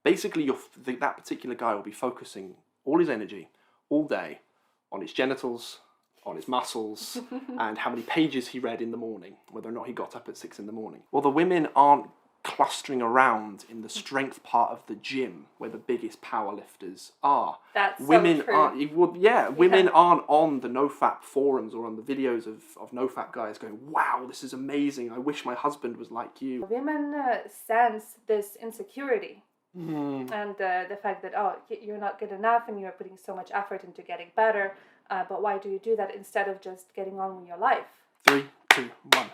basically that particular guy will be focusing all his energy all day on his genitals, on his muscles, and how many pages he read in the morning, whether or not he got up at 6 in the morning. Well, the women aren't clustering around in the strength part of the gym where the biggest power lifters are. That's women so true. Women aren't on the NoFap forums or on the videos of NoFap guys going, wow, this is amazing, I wish my husband was like you. Women sense this insecurity and the fact that, oh, you're not good enough and you're putting so much effort into getting better, but why do you do that instead of just getting on with your life? 3, 2, 1.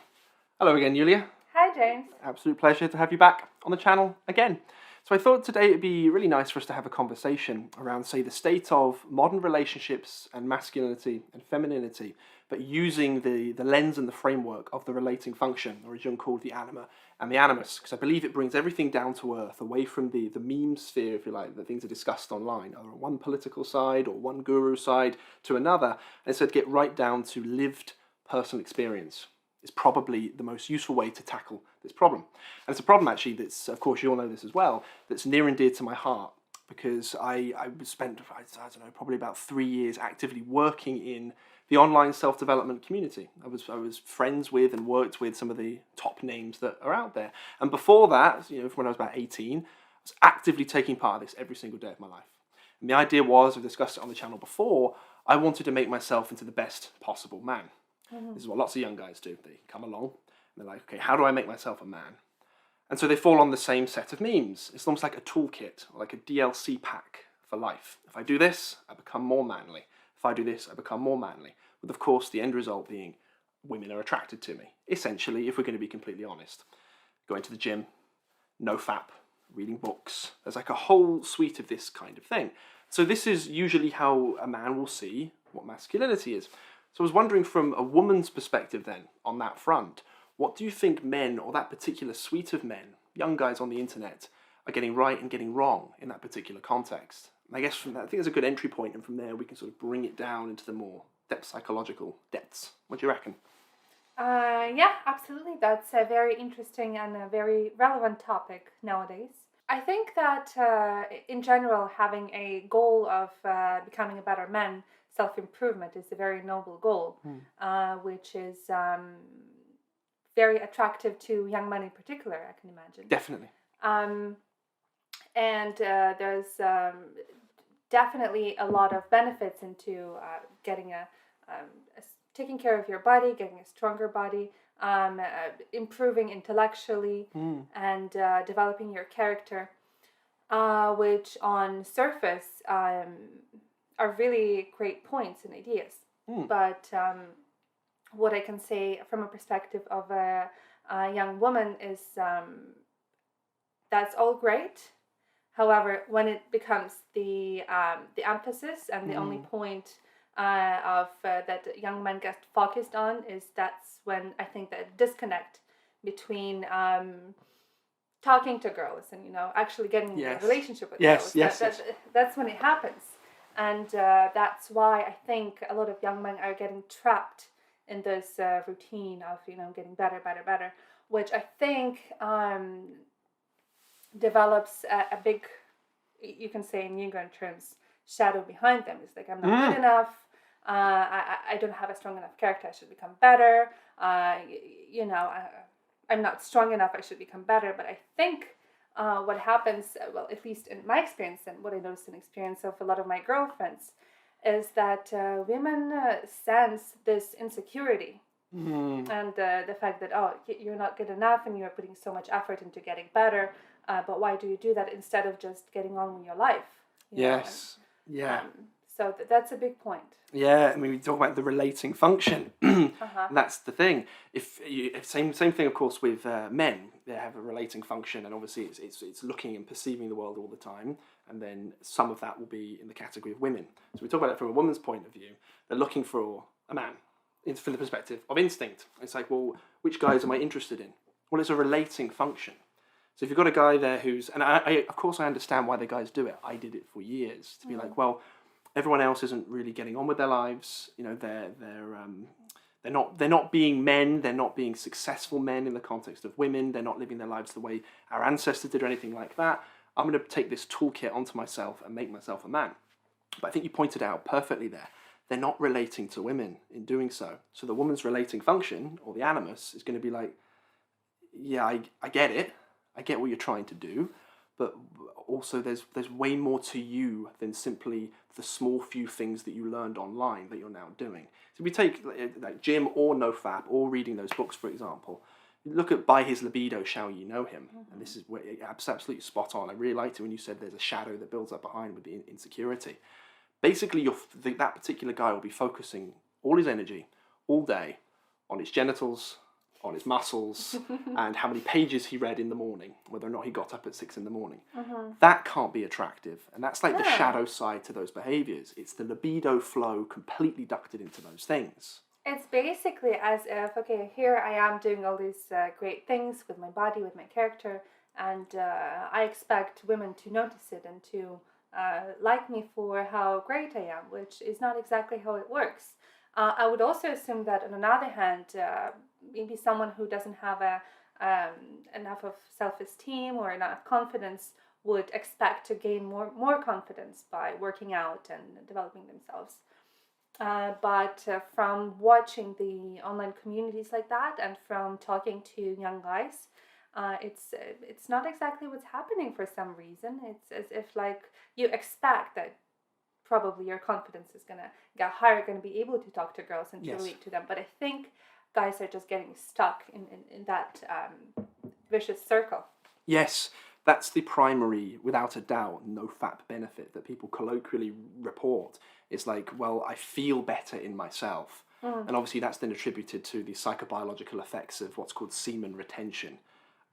Hello again, Yuliya. Hi, James. Absolute pleasure to have you back on the channel again. So I thought today it'd be really nice for us to have a conversation around, say, the state of modern relationships and masculinity and femininity, but using the lens and the framework of the relating function, or as Jung called the anima and the animus, because I believe it brings everything down to earth, away from the meme sphere, if you like, that things are discussed online, either on one political side or one guru side to another, and instead get right down to lived personal experience. Is probably the most useful way to tackle this problem. And it's a problem actually that's, of course you all know this as well, that's near and dear to my heart, because I spent, I don't know, probably about 3 years actively working in the online self-development community. I was friends with and worked with some of the top names that are out there. And before that, from when I was about 18, I was actively taking part of this every single day of my life. And the idea was, I've discussed it on the channel before, I wanted to make myself into the best possible man. This is what lots of young guys do. They come along and they're like, okay, how do I make myself a man? And so they fall on the same set of memes. It's almost like a toolkit, or like a DLC pack for life. If I do this, I become more manly. If I do this, I become more manly. With, of course, the end result being women are attracted to me. Essentially, if we're going to be completely honest. Going to the gym, NoFap, reading books. There's like a whole suite of this kind of thing. So this is usually how a man will see what masculinity is. So I was wondering, from a woman's perspective then, on that front, what do you think men, or that particular suite of men, young guys on the internet, are getting right and getting wrong in that particular context? And I guess from that, I think it's a good entry point, and from there we can sort of bring it down into the more depth psychological depths. What do you reckon? Yeah, absolutely. That's a very interesting and a very relevant topic nowadays. I think that in general, having a goal of becoming a better man, self-improvement, is a very noble goal, which is very attractive to young men in particular, I can imagine. Definitely. And there's definitely a lot of benefits into getting taking care of your body, getting a stronger body, improving intellectually, and developing your character, which on surface are really great points and ideas. But what I can say from a perspective of a young woman is that's all great. However, when it becomes the emphasis and the only point of that young men get focused on, that's when I think that disconnect between talking to girls and actually getting in a relationship with girls. That's when it happens. And that's why I think a lot of young men are getting trapped in this routine of, getting better, which I think develops a big, you can say in Jungian terms, shadow behind them. It's like, I'm not good enough. I don't have a strong enough character. I should become better. I'm not strong enough. I should become better. But I think what happens, well, at least in my experience and what I noticed in experience of a lot of my girlfriends, is that women sense this insecurity and the fact that, oh, you're not good enough and you're putting so much effort into getting better, but why do you do that instead of just getting on with your life? So that's a big point. Yeah, I mean, we talk about the relating function. That's the thing. Same thing, of course, with men. They have a relating function, and obviously it's looking and perceiving the world all the time. And then some of that will be in the category of women. So we talk about it from a woman's point of view. They're looking for a man, from the perspective of instinct. It's like, well, which guys am I interested in? Well, it's a relating function. So if you've got a guy there who's, and I of course I understand why the guys do it. I did it for years to be like, well, everyone else isn't really getting on with their lives. They're not being men. They're not being successful men in the context of women. They're not living their lives the way our ancestors did or anything like that. I'm going to take this toolkit onto myself and make myself a man. But I think you pointed out perfectly there, they're not relating to women in doing so. So the woman's relating function, or the animus, is going to be like, yeah, I get it. I get what you're trying to do. But also there's way more to you than simply the small few things that you learned online that you're now doing. So we take like gym or NoFap or reading those books, for example. Look at By His Libido Shall You Know Him. And this is where absolutely spot on. I really liked it when you said there's a shadow that builds up behind with the insecurity. Basically, that particular guy will be focusing all his energy all day on his genitals, on his muscles, and how many pages he read in the morning, whether or not he got up at 6 a.m. That can't be attractive. And that's like the shadow side to those behaviors. It's the libido flow completely ducted into those things. It's basically as if, okay, here I am doing all these great things with my body, with my character, and I expect women to notice it and to like me for how great I am, which is not exactly how it works. I would also assume that on another hand, maybe someone who doesn't have enough of self-esteem or enough confidence would expect to gain more confidence by working out and developing themselves. But from watching the online communities like that and from talking to young guys, it's not exactly what's happening for some reason. It's as if like you expect that probably your confidence is going to get higher, going to be able to talk to girls and to relate to them. But I think guys are just getting stuck in that vicious circle. Yes, that's the primary, without a doubt, NoFap benefit that people colloquially report. It's like, well, I feel better in myself. And obviously that's then attributed to the psychobiological effects of what's called semen retention.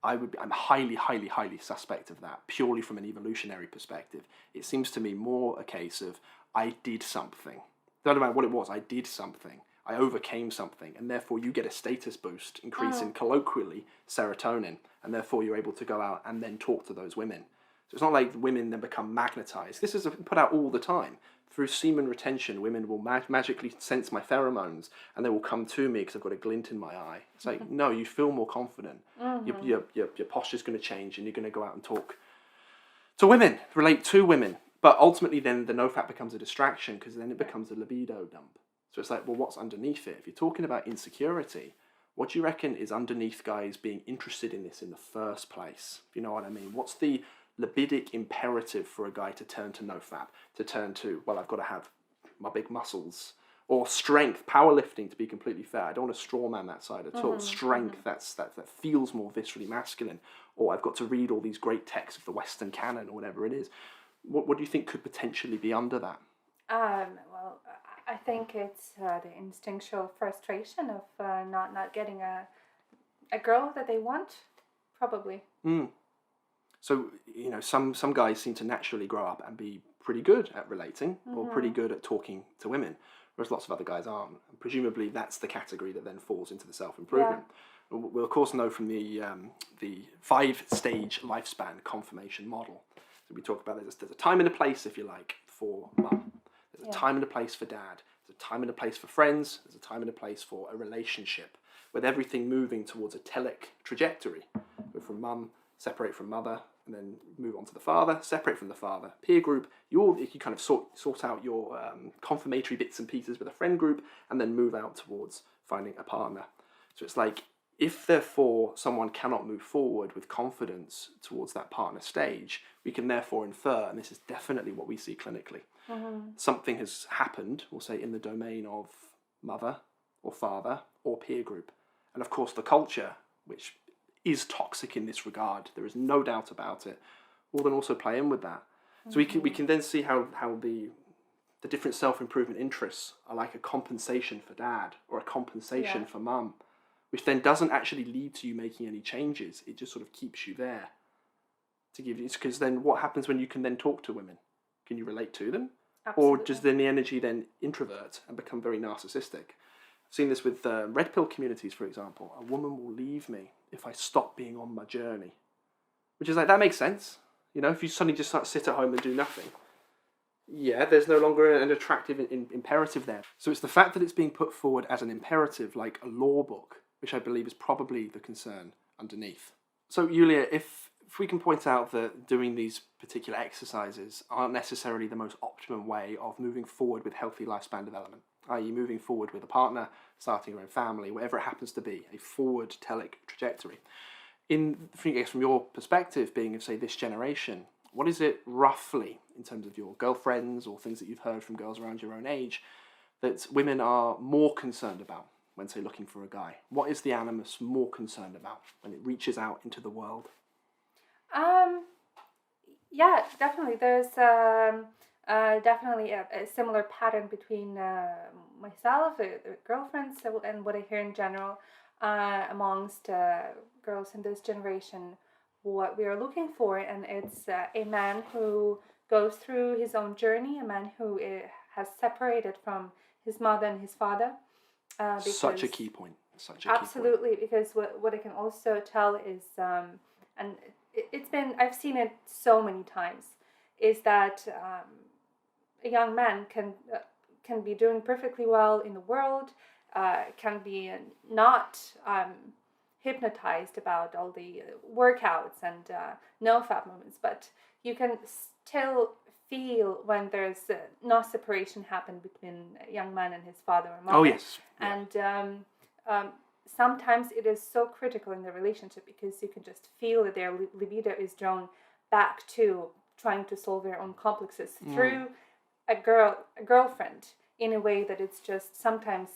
I'm highly, highly, highly suspect of that, purely from an evolutionary perspective. It seems to me more a case of, I did something. Don't know what it was, I did something. I overcame something, and therefore you get a status boost, increasing colloquially serotonin, and therefore you're able to go out and then talk to those women. So it's not like women then become magnetized. This is put out all the time. Through semen retention, women will magically sense my pheromones, and they will come to me because I've got a glint in my eye. It's like, no, you feel more confident. Your posture's going to change, and you're going to go out and talk to women, relate to women. But ultimately then the NoFap becomes a distraction, because then it becomes a libido dump. So it's like, well, what's underneath it? If you're talking about insecurity, what do you reckon is underneath guys being interested in this in the first place? If you know what I mean? What's the libidic imperative for a guy to turn to NoFap, to turn to, well, I've got to have my big muscles, or strength, powerlifting, to be completely fair. I don't want to straw man that side at all. Strength, that feels more viscerally masculine. Or I've got to read all these great texts of the Western canon, or whatever it is. What do you think could potentially be under that? Well, I think it's the instinctual frustration of not getting a girl that they want, probably. So, you know, some guys seem to naturally grow up and be pretty good at relating, or pretty good at talking to women, whereas lots of other guys aren't. And presumably that's the category that then falls into the self-improvement. Yeah. We'll of course know from the 5-stage lifespan confirmation model. So we talk about there's a time and a place, if you like, for mum. There's a time and a place for dad. There's a time and a place for friends. There's a time and a place for a relationship, with everything moving towards a telic trajectory. Go from mum, separate from mother, and then move on to the father, separate from the father, peer group. You kind of sort out your confirmatory bits and pieces with a friend group, and then move out towards finding a partner. So it's like, if therefore someone cannot move forward with confidence towards that partner stage, we can therefore infer, and this is definitely what we see clinically, something has happened, we'll say, in the domain of mother or father or peer group. And of course the culture, which is toxic in this regard, there is no doubt about it, will then also play in with that. So we can then see how the different self-improvement interests are like a compensation for dad or a compensation for mum, which then doesn't actually lead to you making any changes. It just sort of keeps you there to give you, because then what happens when you can then talk to women? Can you relate to them? Absolutely. Or does then the energy then introvert and become very narcissistic? I've seen this with red pill communities, for example. A woman will leave me if I stop being on my journey. Which is like, that makes sense. You know, if you suddenly just sit at home and do nothing. Yeah, there's no longer an attractive imperative there. So it's the fact that it's being put forward as an imperative, like a law book, which I believe is probably the concern underneath. So Yuliya, if if we can point out that doing these particular exercises aren't necessarily the most optimum way of moving forward with healthy lifespan development, i.e. moving forward with a partner, starting your own family, whatever it happens to be, a forward telic trajectory. From your perspective, being of, say, this generation, what is it roughly, in terms of your girlfriends or things that you've heard from girls around your own age, that women are more concerned about when, say, looking for a guy? What is the animus more concerned about when it reaches out into the world? Yeah, definitely. There's definitely a similar pattern between myself, girlfriends, and what I hear in general amongst girls in this generation. What we are looking for, and it's a man who goes through his own journey, a man who has separated from his mother and his father. Such a key point. Absolutely, because what I can also tell is, and I've seen it so many times, is that a young man can be doing perfectly well in the world, can be not hypnotized about all the workouts and no-fap movements, but you can still feel when there's no separation happen between a young man and his father or mother. Oh, yes. And sometimes it is so critical in the relationship because you can just feel that their libido is drawn back to trying to solve their own complexes through a girlfriend in a way that it's just sometimes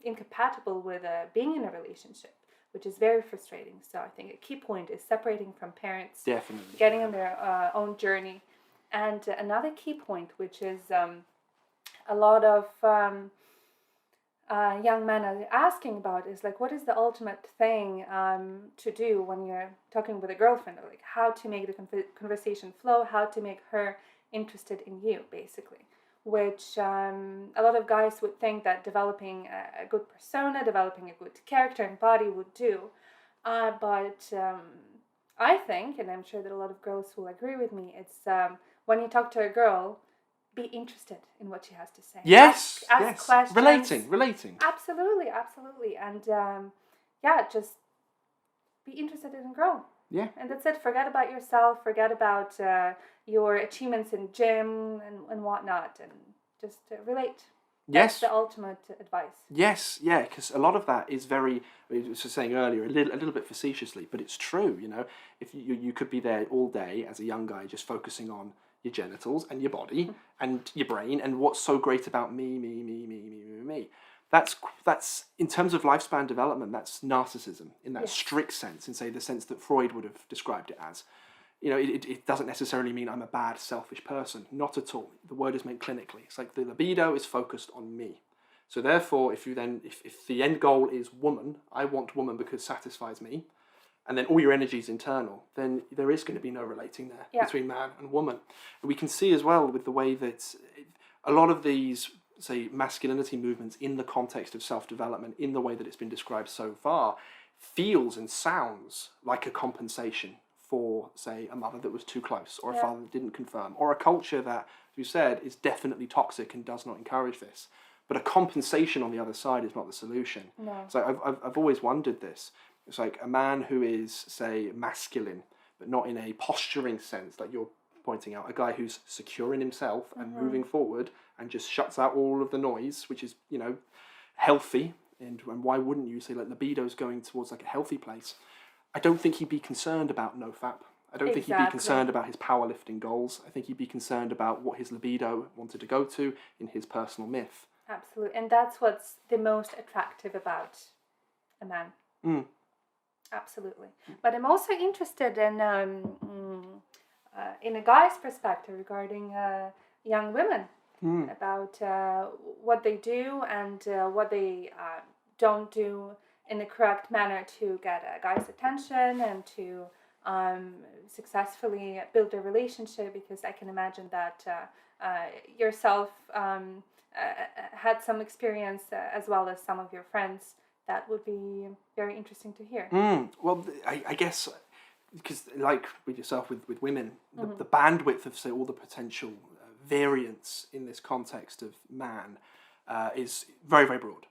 incompatible with being in a relationship, which is very frustrating. So I think a key point is separating from parents, definitely getting on their own journey. And another key point, which is a lot of young men are asking about, is like, what is the ultimate thing to do when you're talking with a girlfriend, or like how to make the conversation flow, how to make her interested in you, basically. Which a lot of guys would think that developing a good persona, developing a good character and body would do. But I think, and I'm sure that a lot of girls will agree with me, it's when you talk to a girl, be interested in what she has to say. Yes, ask yes. questions. Relating. Absolutely. And just be interested in a girl. Yeah. And that's it. Forget about yourself. Forget about your achievements in gym and whatnot, and just relate. That's the ultimate advice. Yes, yeah, because a lot of that is very, I was just saying earlier, a little bit facetiously, but it's true, you know. If you could be there all day as a young guy just focusing on your genitals and your body and your brain and what's so great about me. That's in terms of lifespan development, that's narcissism in that strict sense, in, say, the sense that Freud would have described it as. You know, it doesn't necessarily mean I'm a bad, selfish person. Not at all. The word is meant clinically. It's like the libido is focused on me. So therefore, if the end goal is woman, I want woman because it satisfies me, and then all your energy is internal, then there is going to be no relating there between man and woman. And we can see as well with the way that a lot of these, say, masculinity movements in the context of self-development, in the way that it's been described so far, feels and sounds like a compensation for, say, a mother that was too close, or a father that didn't confirm, or a culture that, as you said, is definitely toxic and does not encourage this. But a compensation on the other side is not the solution. No. So I've always wondered this. It's like a man who is, say, masculine, but not in a posturing sense, like you're pointing out, a guy who's secure in himself and moving forward and just shuts out all of the noise, which is, you know, healthy. And why wouldn't you say, like, libido's going towards like a healthy place? I don't think he'd be concerned about no-fap. I don't think he'd be concerned about his powerlifting goals. I think he'd be concerned about what his libido wanted to go to in his personal myth. Absolutely. And that's what's the most attractive about a man. Absolutely. But I'm also interested in a guy's perspective regarding young women, about what they do and what they don't do in the correct manner to get a guy's attention and to successfully build a relationship, because I can imagine that yourself had some experience as well as some of your friends. That would be very interesting to hear. Well, I guess, because like with yourself, with women, the bandwidth of, say, all the potential variants in this context of man is very, very broad.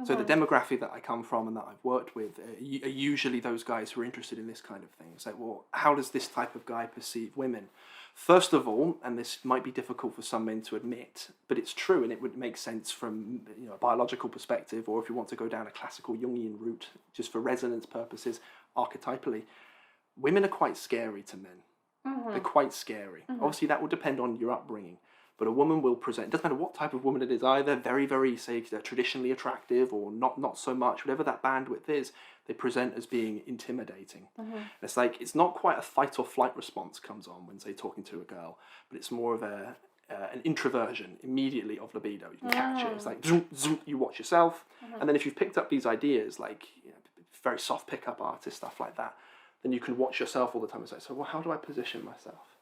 So the demographic that I come from and that I've worked with are usually those guys who are interested in this kind of thing. It's like, well, how does this type of guy perceive women? First of all, and this might be difficult for some men to admit, but it's true, and it would make sense from a biological perspective, or if you want to go down a classical Jungian route, just for resonance purposes, archetypally, women are quite scary to men. They're quite scary. Obviously, that will depend on your upbringing. But a woman will present, it doesn't matter what type of woman it is either, very, very, say, traditionally attractive or not so much, whatever that bandwidth is, they present as being intimidating. It's like, it's not quite a fight or flight response comes on when, say, talking to a girl, but it's more of an introversion immediately of libido. You can catch it. It's like, zoom, zoom, you watch yourself. And then if you've picked up these ideas, like very soft pickup artist, stuff like that, then you can watch yourself all the time and say, so well, how do I position myself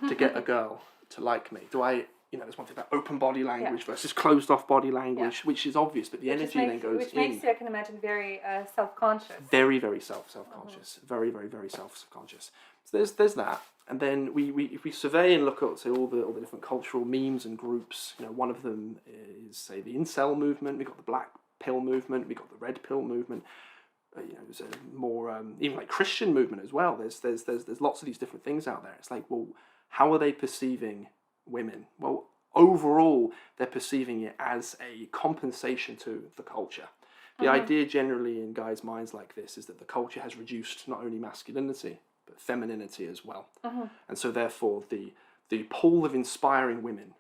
to get a girl to like me? Do I, there's one thing about open body language versus closed off body language, which is obvious, but the energy then goes which makes you, I can imagine, very self-conscious. Very, very self-conscious. Very, very, very self-conscious. So there's that. And then if we survey and look at, say, all the different cultural memes and groups, one of them is, say, the incel movement. We've got the black pill movement. We've got the red pill movement. There's a more even like Christian movement as well. There's lots of these different things out there. It's like, well, how are they perceiving women? Well, overall, they're perceiving it as a compensation to the culture. The idea generally in guys' minds like this is that the culture has reduced not only masculinity, but femininity as well. And so therefore, the pool of inspiring women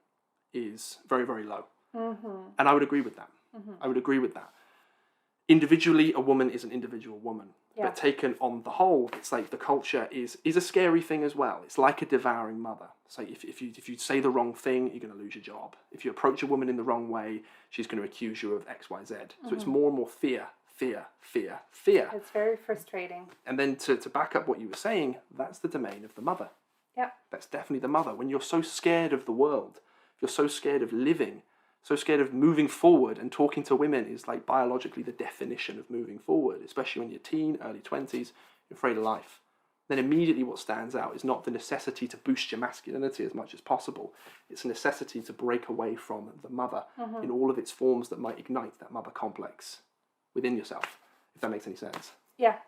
is very, very low. And I would agree with that. I would agree with that. Individually, a woman is an individual woman. But taken on the whole, it's like the culture is a scary thing as well. It's like a devouring mother. So if you say the wrong thing, you're going to lose your job. If you approach a woman in the wrong way, she's going to accuse you of X, Y, Z. So it's more and more fear, fear, fear, fear. It's very frustrating. And then to back up what you were saying, that's the domain of the mother. That's definitely the mother. When you're so scared of the world, you're so scared of living, so scared of moving forward, and talking to women is like biologically the definition of moving forward, especially when you're teen, early 20s, you're afraid of life. Then immediately what stands out is not the necessity to boost your masculinity as much as possible. It's a necessity to break away from the mother in all of its forms that might ignite that mother complex within yourself, if that makes any sense. Yeah,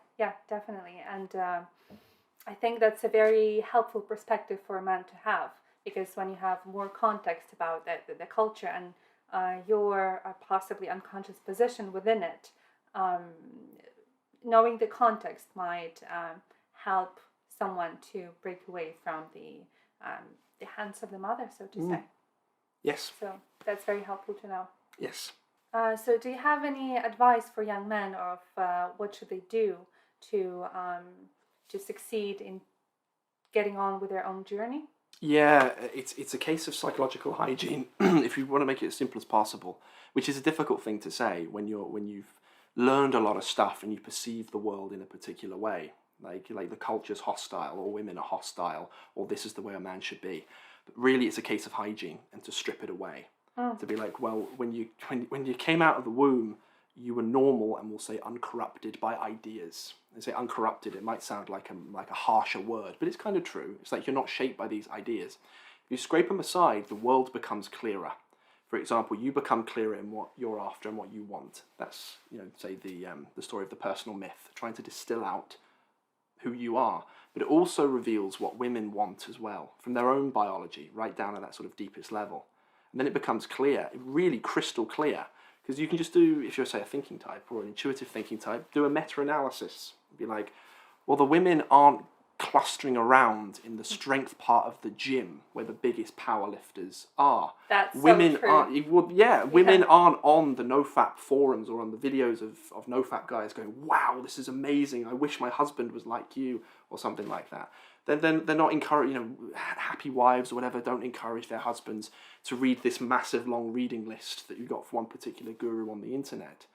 definitely. And I think that's a very helpful perspective for a man to have, because when you have more context about the culture and your possibly unconscious position within it, knowing the context might help someone to break away from the hands of the mother, so to say. Yes. So that's very helpful to know. Yes. So do you have any advice for young men of what should they do to succeed in getting on with their own journey? Yeah, it's a case of psychological hygiene, if you want to make it as simple as possible, which is a difficult thing to say when you've learned a lot of stuff and you perceive the world in a particular way, like the culture's hostile, or women are hostile, or this is the way a man should be. But really, it's a case of hygiene and to strip it away, to be like, well, when you came out of the womb, you were normal and we'll say uncorrupted by ideas. They say uncorrupted, it might sound like a harsher word, but it's kind of true. It's like you're not shaped by these ideas. If you scrape them aside, the world becomes clearer. For example, you become clearer in what you're after and what you want. That's, say the story of the personal myth, trying to distill out who you are. But it also reveals what women want as well, from their own biology, right down at that sort of deepest level. And then it becomes clear, really crystal clear. Because you can just do, if you're, say, a thinking type or an intuitive thinking type, do a meta-analysis. Be like, well, the women aren't clustering around in the strength part of the gym where the biggest powerlifters are. That's women so true. aren't. Women aren't on the NoFap forums or on the videos of NoFap guys going, wow, this is amazing. I wish my husband was like you, or something like that. Then they're not encouraging, happy wives or whatever don't encourage their husbands to read this massive long reading list that you got from one particular guru on the internet.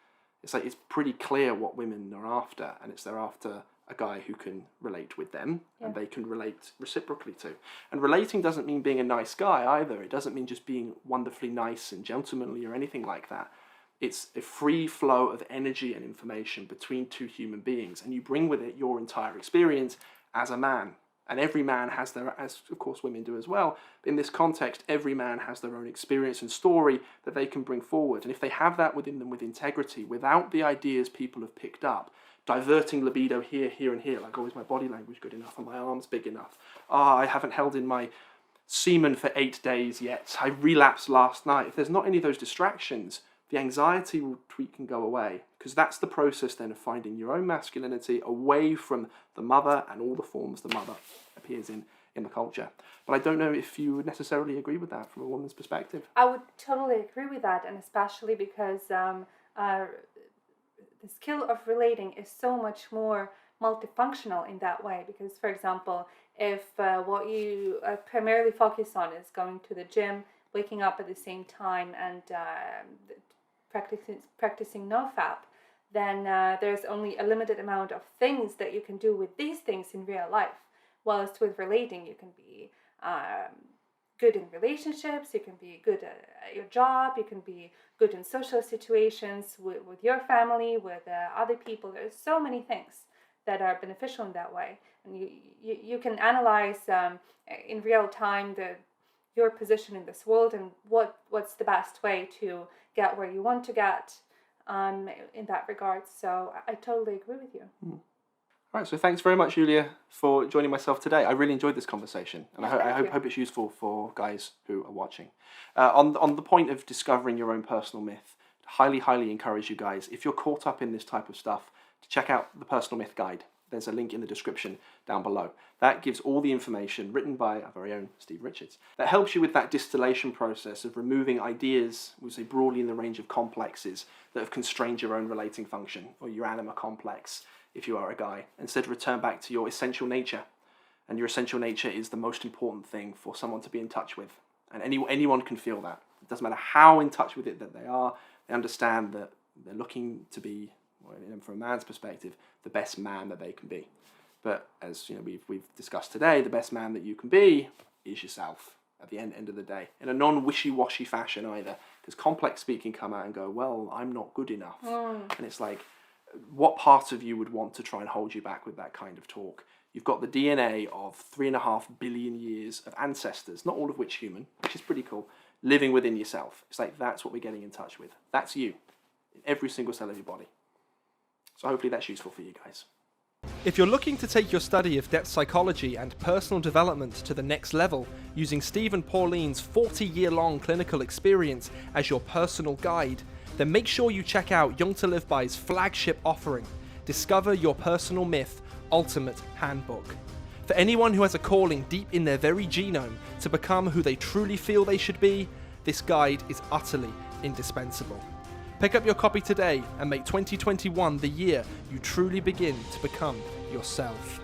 It's like, it's pretty clear what women are after, and they're after a guy who can relate with them and they can relate reciprocally to. And relating doesn't mean being a nice guy either. It doesn't mean just being wonderfully nice and gentlemanly or anything like that. It's a free flow of energy and information between two human beings, and you bring with it your entire experience as a man. And every man has their, as of course women do as well, in this context, every man has their own experience and story that they can bring forward. And if they have that within them with integrity, without the ideas people have picked up, diverting libido here, here, and here, like, oh, is my body language good enough? Are my arms big enough? I haven't held in my semen for 8 days yet. I relapsed last night. If there's not any of those distractions, the anxiety will tweak and go away, because that's the process then of finding your own masculinity away from the mother and all the forms the mother appears in the culture. But I don't know if you would necessarily agree with that from a woman's perspective. I would totally agree with that, and especially because the skill of relating is so much more multifunctional in that way. Because, for example, if what you primarily focus on is going to the gym, waking up at the same time, and practicing nofap, then there's only a limited amount of things that you can do with these things in real life. Whilst with relating, you can be good in relationships, you can be good at your job, you can be good in social situations with your family, with other people. There's so many things that are beneficial in that way. And you can analyze in real time your position in this world and what's the best way to get where you want to get in that regard. So I totally agree with you. All right, so thanks very much, Yuliya, for joining myself today. I really enjoyed this conversation, and I hope it's useful for guys who are watching. On the point of discovering your own personal myth, highly encourage you guys, if you're caught up in this type of stuff, to check out the Personal Myth Guide. There's a link in the description down below. That gives all the information written by our very own Steve Richards. That helps you with that distillation process of removing ideas, we say broadly in the range of complexes that have constrained your own relating function, or your anima complex, if you are a guy. Instead, return back to your essential nature. And your essential nature is the most important thing for someone to be in touch with. And anyone can feel that. It doesn't matter how in touch with it that they are. They understand that they're looking to be, from a man's perspective, the best man that they can be. But as you know, we've discussed today, the best man that you can be is yourself at the end of the day, in a non-wishy-washy fashion either, because complex speaking come out and go, well, I'm not good enough. And it's like, what part of you would want to try and hold you back with that kind of talk? You've got the DNA of 3.5 billion years of ancestors, not all of which human, which is pretty cool, living within yourself. It's like, that's what we're getting in touch with. That's you, in every single cell of your body. So hopefully that's useful for you guys. If you're looking to take your study of depth psychology and personal development to the next level, using Steve and Pauline's 40-year-long clinical experience as your personal guide, then make sure you check out Jung To Live By's flagship offering, Discover Your Personal Myth Ultimate Handbook. For anyone who has a calling deep in their very genome to become who they truly feel they should be, this guide is utterly indispensable. Pick up your copy today and make 2021 the year you truly begin to become yourself.